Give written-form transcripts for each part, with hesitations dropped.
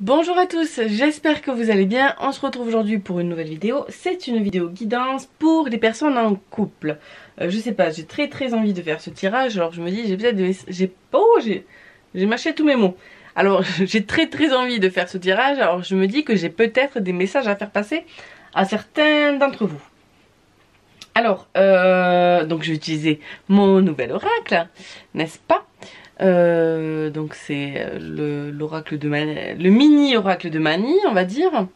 Bonjour à tous, j'espère que vous allez bien. On se retrouve aujourd'hui pour une nouvelle vidéo. C'est une vidéo guidance pour les personnes en couple. Je sais pas, j'ai très envie de faire ce tirage. Alors je me dis, j'ai peut-être j'ai mâché tous mes mots. Alors j'ai très envie de faire ce tirage. Alors je me dis que j'ai peut-être des messages à faire passer à certains d'entre vous. Alors, donc je vais utiliser mon nouvel oracle, n'est-ce pas? Donc c'est l'oracle de Mani, le mini oracle de Mani, on va dire.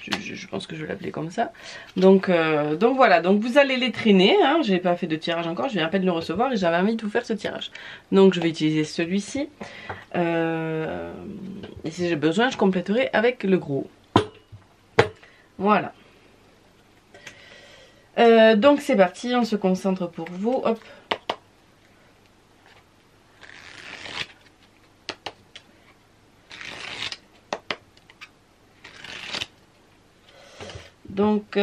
Je pense que je vais l'appeler comme ça. Donc voilà, donc vous allez les traîner. Hein. J'ai pas fait de tirage encore, je viens à peine de le recevoir et j'avais envie de vous faire ce tirage. Donc je vais utiliser celui-ci. Et si j'ai besoin, je compléterai avec le gros. Voilà. Donc c'est parti, on se concentre pour vous. Hop. Donc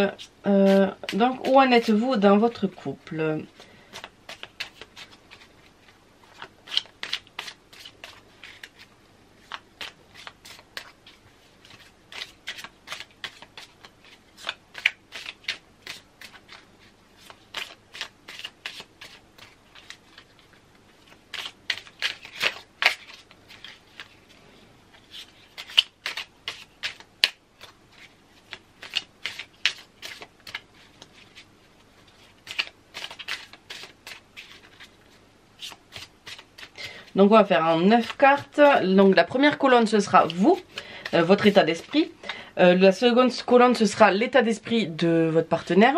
où en êtes-vous dans votre couple? Donc on va faire en 9 cartes. Donc la première colonne ce sera vous, votre état d'esprit. La seconde colonne ce sera l'état d'esprit de votre partenaire.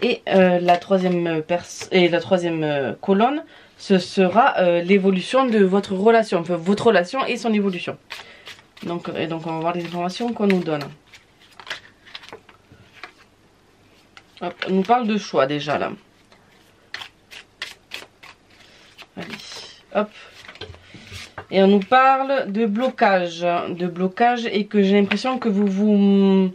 Et la troisième colonne ce sera l'évolution de votre relation. Enfin votre relation et son évolution. Donc on va voir les informations qu'on nous donne. Hop, on nous parle de choix déjà là. Allez, hop. Et on nous parle de blocage et que j'ai l'impression que vous vous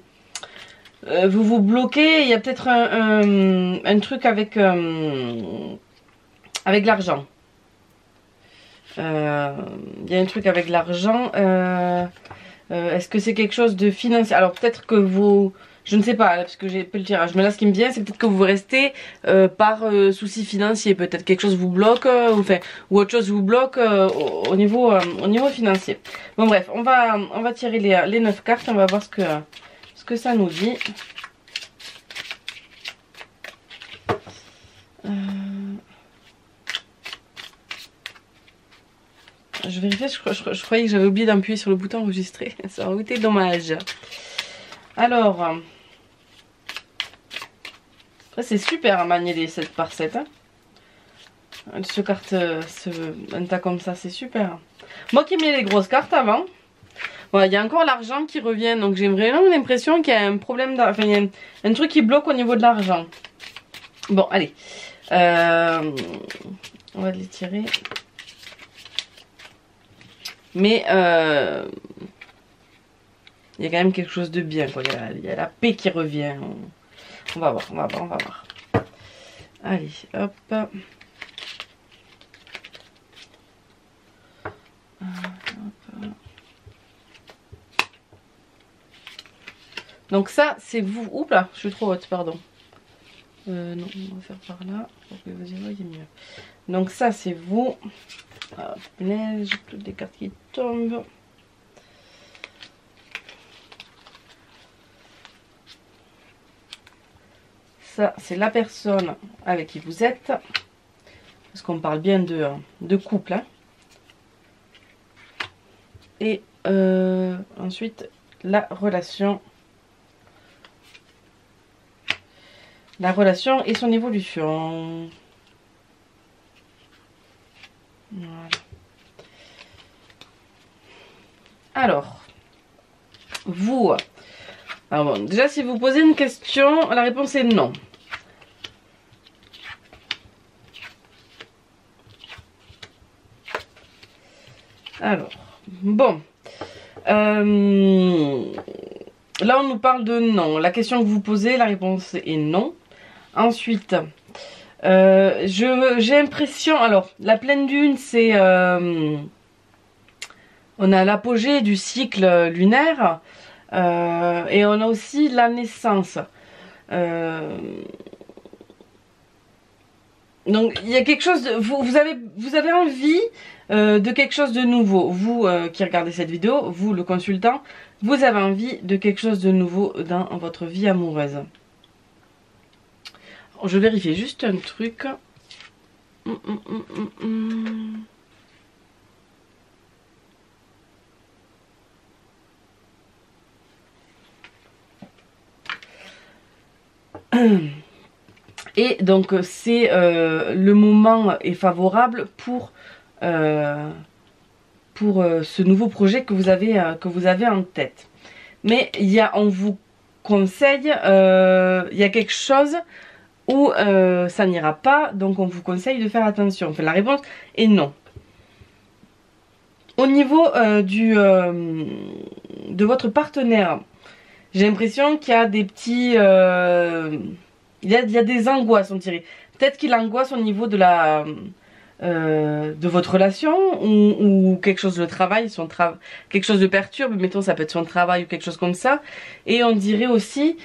bloquez. Il y a peut-être un truc avec l'argent. Il y a un truc avec l'argent. Est-ce que c'est quelque chose de financier? Alors peut-être que vous... Je ne sais pas, parce que j'ai peu le tirage. Mais là, ce qui me vient, c'est peut-être que vous restez par souci financier. Peut-être quelque chose vous bloque, ou autre chose vous bloque au niveau financier. Bon bref, on va tirer les 9 cartes. On va voir ce que ça nous dit. Je vérifie, je croyais que j'avais oublié d'appuyer sur le bouton enregistrer. Ça aurait été dommage. Alors... c'est super à manier les 7 par 7. Hein. Un tas comme ça, c'est super. Moi qui aimais les grosses cartes avant. Il y a encore l'argent qui revient. Donc j'ai vraiment l'impression qu'il y a un problème. Enfin, il y a un truc qui bloque au niveau de l'argent. Bon, allez. On va les tirer. Mais il y a quand même quelque chose de bien. Quoi. Il y a la paix qui revient. On va voir. Allez, hop. Donc ça, c'est vous. Oups là, je suis trop haute, pardon. Non, on va faire par là pour que vous y voyez mieux. Donc ça, c'est vous. Ah, punaise, j'ai toutes les cartes qui tombent. Ça, c'est la personne avec qui vous êtes. Parce qu'on parle bien de couple. Hein. Et ensuite, la relation. La relation et son évolution. Voilà. Alors, vous... Alors bon, déjà si vous posez une question, la réponse est non. Alors, bon. Là on nous parle de non. La question que vous posez, la réponse est non. Ensuite, j'ai l'impression... Alors, la pleine lune, c'est... On a l'apogée du cycle lunaire et on a aussi la naissance. Donc il y a quelque chose de, vous avez envie de quelque chose de nouveau. Vous qui regardez cette vidéo, vous le consultant, vous avez envie de quelque chose de nouveau dans votre vie amoureuse. Alors, je vérifie juste un truc. Et donc c'est le moment est favorable pour ce nouveau projet que vous avez en tête. Mais on vous conseille, il y a quelque chose où ça n'ira pas, donc on vous conseille de faire attention. Enfin, la réponse est non. Au niveau de votre partenaire, j'ai l'impression qu'il y a des petits... il y a des angoisses, on dirait. Peut-être qu'il angoisse au niveau de de votre relation ou quelque chose de travail, quelque chose de perturbe, mettons ça peut être son travail ou quelque chose comme ça. Et on dirait aussi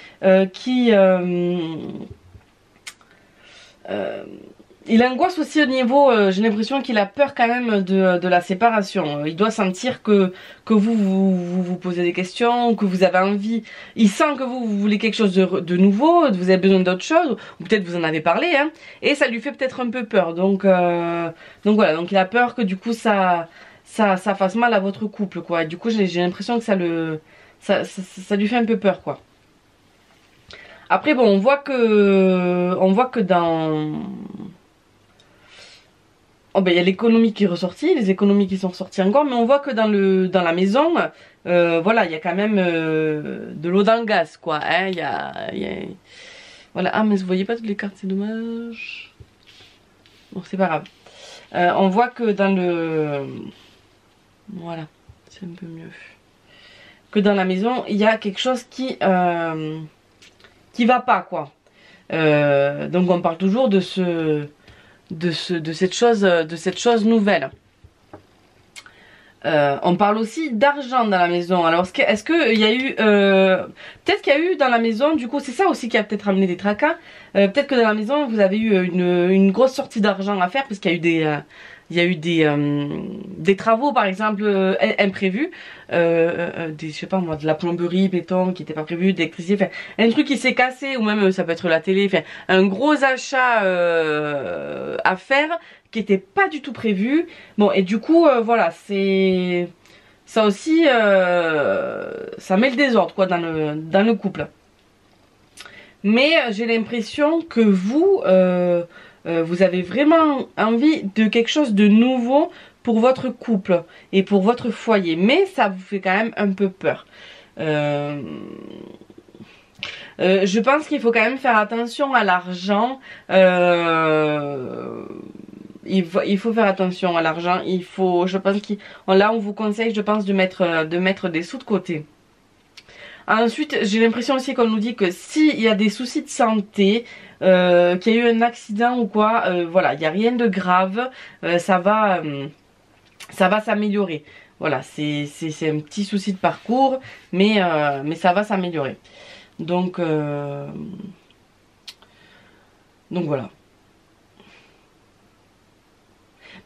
il angoisse aussi au niveau, j'ai l'impression qu'il a peur quand même de la séparation. Il doit sentir que vous posez des questions, que vous avez envie. Il sent que vous voulez quelque chose de nouveau, vous avez besoin d'autre chose, ou peut-être vous en avez parlé, hein, et ça lui fait peut-être un peu peur. Donc voilà, donc il a peur que du coup ça fasse mal à votre couple, quoi. Et du coup j'ai l'impression que ça lui fait un peu peur, quoi. Après bon, on voit que dans... Oh ben, il y a l'économie qui est ressortie, les économies qui sont ressorties encore, mais on voit que dans la maison, voilà, il y a quand même de l'eau dans le gaz, quoi. Hein, voilà, ah mais vous voyez pas toutes les cartes, c'est dommage. Bon, c'est pas grave. On voit que dans voilà, c'est un peu mieux. Que dans la maison, il y a quelque chose qui va pas, quoi. Donc on parle toujours de cette chose nouvelle. On parle aussi d'argent dans la maison. Alors est-ce qu'il y a eu peut-être qu'il y a eu dans la maison, du coup c'est ça aussi qui a peut-être amené des tracas. Peut-être que dans la maison vous avez eu une grosse sortie d'argent à faire parce qu'il y a eu des travaux par exemple imprévus, je sais pas moi, de la plomberie, béton qui n'était pas prévu, d'électricité, enfin un truc qui s'est cassé, ou même ça peut être la télé, enfin un gros achat à faire qui n'était pas du tout prévu. Bon, et du coup voilà, c'est ça aussi, ça met le désordre, quoi, dans le couple. Mais j'ai l'impression que vous avez vraiment envie de quelque chose de nouveau pour votre couple et pour votre foyer, mais ça vous fait quand même un peu peur. Je pense qu'il faut quand même faire attention à l'argent. Il faut faire attention à l'argent. Je pense là on vous conseille, je pense, de mettre des sous de côté. Ensuite, j'ai l'impression aussi qu'on nous dit que s'il y a des soucis de santé, qu'il y a eu un accident ou quoi, voilà, il n'y a rien de grave, ça va s'améliorer. Voilà, c'est un petit souci de parcours, mais ça va s'améliorer. Donc voilà.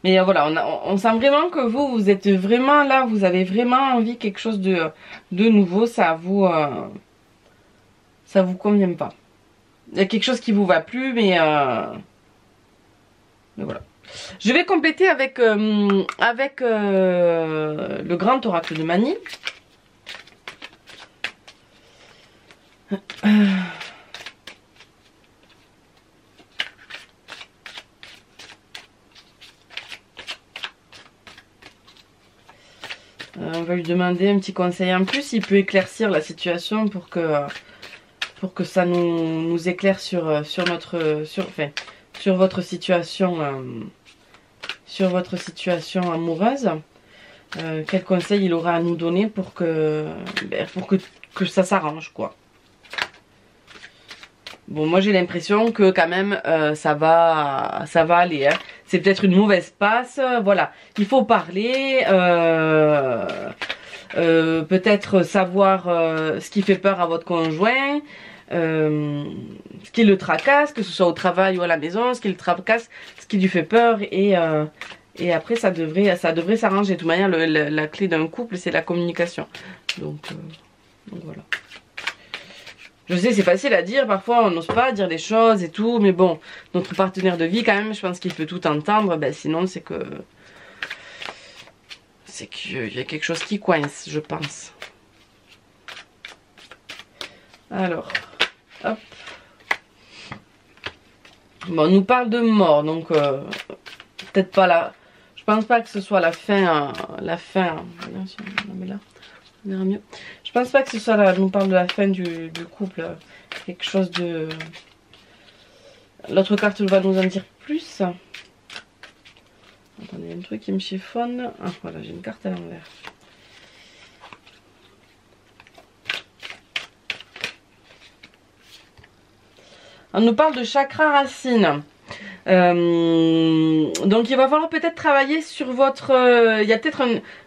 Mais voilà, on sent vraiment que vous êtes vraiment là, vous avez vraiment envie de quelque chose de nouveau, ça vous convient pas. Il y a quelque chose qui vous va plus, mais voilà. Je vais compléter avec le grand oracle de Mani. On va lui demander un petit conseil en plus, il peut éclaircir la situation pour que ça nous éclaire sur votre situation amoureuse. Quel conseil il aura à nous donner pour que ça s'arrange, quoi. Bon, moi j'ai l'impression que quand même ça va aller, hein. c'est peut-être une mauvaise passe, voilà. Il faut parler, peut-être savoir ce qui fait peur à votre conjoint, ce qui le tracasse, que ce soit au travail ou à la maison, ce qui le tracasse, ce qui lui fait peur, et après ça devrait s'arranger. De toute manière, la clé d'un couple, c'est la communication. Donc voilà. Je sais, c'est facile à dire, parfois on n'ose pas dire des choses et tout, mais bon, notre partenaire de vie quand même, je pense qu'il peut tout entendre, ben sinon c'est qu'il y a quelque chose qui coince, je pense. Alors, hop. Bon, on nous parle de mort, donc peut-être pas là. Je pense pas que ce soit la fin, voilà, si on la met là, on verra mieux. Je pense pas que ce soit là, on nous parle de la fin du couple, quelque chose de... L'autre carte va nous en dire plus. Attendez, il y a un truc qui me chiffonne. Ah voilà, j'ai une carte à l'envers. On nous parle de chakra racine. Donc il va falloir peut-être travailler sur votre... il y a peut-être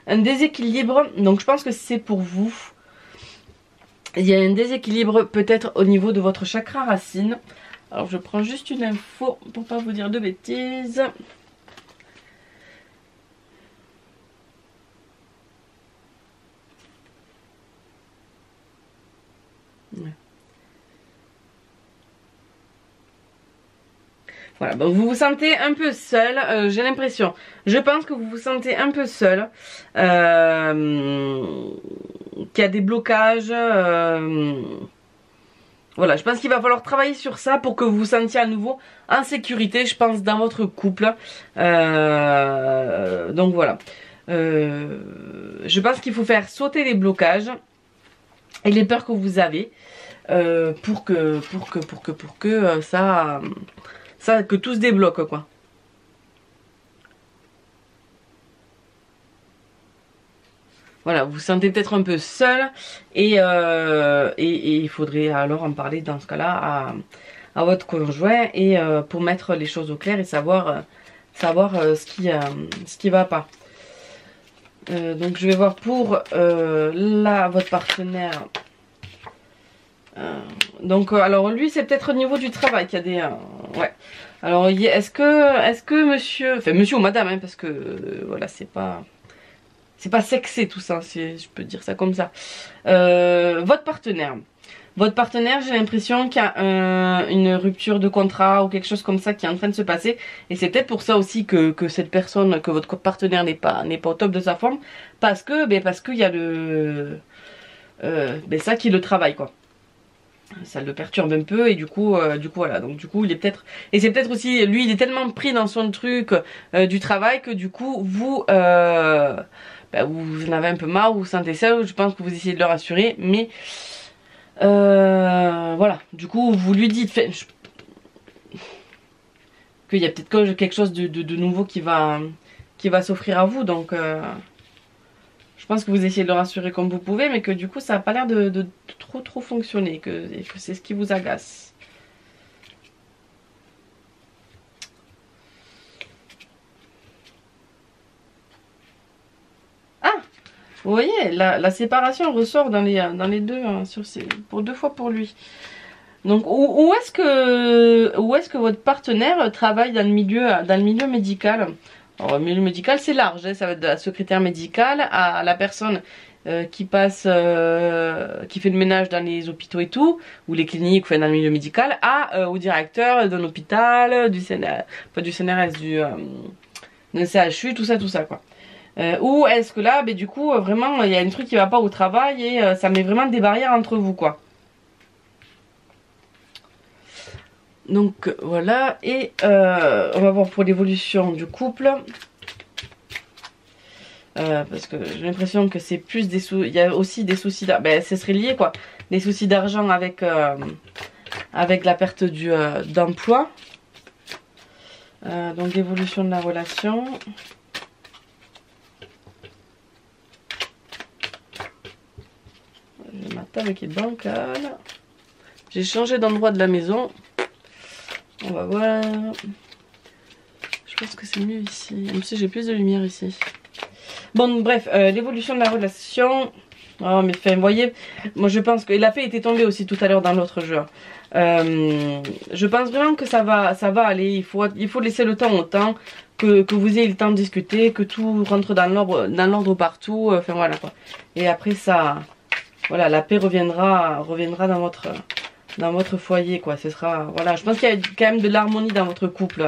un déséquilibre. Donc je pense que c'est pour vous. Il y a un déséquilibre peut-être au niveau de votre chakra racine. Alors je prends juste une info pour pas vous dire de bêtises. Ouais. Voilà, bon, vous vous sentez un peu seul, j'ai l'impression. Je pense que vous vous sentez un peu seul. Qu'il y a des blocages. Voilà, je pense qu'il va falloir travailler sur ça pour que vous vous sentiez à nouveau en sécurité, je pense, dans votre couple. Donc voilà. Je pense qu'il faut faire sauter les blocages et les peurs que vous avez pour que que tout se débloque, quoi. Voilà, vous vous sentez peut-être un peu seul et il faudrait alors en parler dans ce cas-là à votre conjoint et pour mettre les choses au clair et savoir ce qui va pas. Donc je vais voir pour votre partenaire. Donc alors lui c'est peut-être au niveau du travail qu'il y a des ouais. Alors est-ce que monsieur, enfin monsieur ou madame, hein, parce que voilà, c'est pas sexy tout ça, si je peux dire ça comme ça. Votre partenaire, j'ai l'impression qu'il y a une rupture de contrat ou quelque chose comme ça qui est en train de se passer. Et c'est peut-être pour ça aussi que cette personne, que votre partenaire n'est pas au top de sa forme. Parce qu'il y a ça qui le travaille, quoi. Ça le perturbe un peu et du coup voilà, donc du coup il est peut-être, et c'est peut-être aussi lui, il est tellement pris dans son truc du travail que du coup vous vous en avez un peu marre, vous vous sentez seul. Je pense que vous essayez de le rassurer, mais voilà, du coup vous lui dites qu'il y a peut-être quelque chose de nouveau qui va s'offrir à vous, donc je pense que vous essayez de le rassurer comme vous pouvez, mais que du coup ça n'a pas l'air de trop fonctionner, et que c'est ce qui vous agace. Ah, vous voyez, la séparation ressort dans les deux, hein, pour 2 fois pour lui. Donc où est-ce que votre partenaire travaille dans le milieu médical? Alors, le milieu médical c'est large, hein, ça va être de la secrétaire médicale à la personne qui fait le ménage dans les hôpitaux et tout, ou les cliniques, enfin dans le milieu médical, au directeur d'un hôpital, du CNRS, pas du CNRS, d'un CHU, tout ça quoi. Ou est-ce que là, du coup, vraiment, il y a un truc qui va pas au travail et ça met vraiment des barrières entre vous, quoi. Donc voilà, et on va voir pour l'évolution du couple. Parce que j'ai l'impression que c'est plus des soucis. Il y a aussi des soucis d'argent. Ce serait lié, quoi. Des soucis d'argent avec la perte d'emploi. Donc l'évolution de la relation. J'ai ma table qui est bancale. J'ai changé d'endroit de la maison. On va voir. Je Je pense que c'est mieux ici. Même si j'ai plus de lumière ici. Bon, bref, l'évolution de la relation. Oh, mais enfin, vous voyez, moi je pense que la paix était tombée aussi tout à l'heure dans l'autre jeu. Je pense vraiment que ça va aller. Il faut laisser le temps au temps, que vous ayez le temps de discuter, que tout rentre dans l'ordre partout. Enfin voilà quoi. Et après ça, voilà, la paix reviendra dans votre foyer quoi. Ce sera, voilà, je pense qu'il y a quand même de l'harmonie dans votre couple.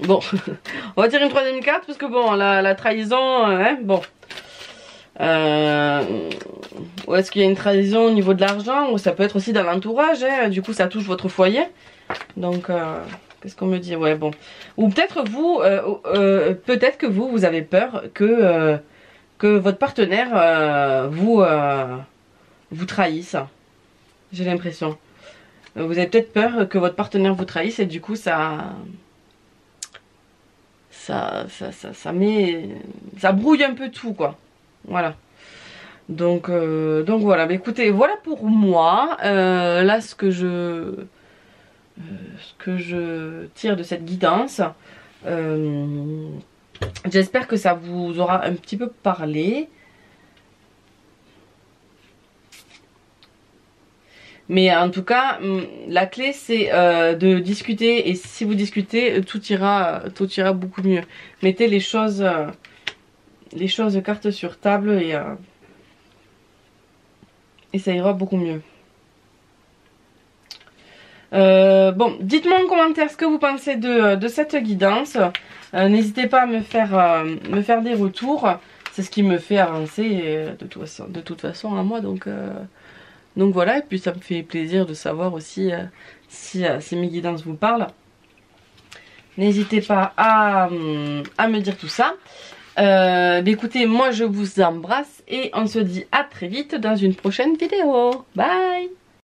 Bon, on va tirer une troisième carte parce que bon, la trahison, hein, bon. Ou est-ce qu'il y a une trahison au niveau de l'argent, ou ça peut être aussi dans l'entourage, hein, du coup ça touche votre foyer. Donc, qu'est-ce qu'on me dit? Ouais, bon. Ou peut-être vous, peut-être que vous avez peur que votre partenaire vous trahisse. J'ai l'impression. Vous avez peut-être peur que votre partenaire vous trahisse et du coup ça brouille un peu tout quoi. Voilà. Donc voilà. Mais écoutez, voilà pour moi. Là ce que je tire de cette guidance. J'espère que ça vous aura un petit peu parlé. Mais en tout cas, la clé c'est de discuter, et si vous discutez, tout ira beaucoup mieux. Mettez les choses cartes sur table et ça ira beaucoup mieux. Bon, dites-moi en commentaire ce que vous pensez de cette guidance. N'hésitez pas à me faire des retours. C'est ce qui me fait avancer de toute façon à moi. Donc voilà, et puis ça me fait plaisir de savoir aussi si mes guidances vous parlent. N'hésitez pas à me dire tout ça. Écoutez, moi je vous embrasse et on se dit à très vite dans une prochaine vidéo. Bye!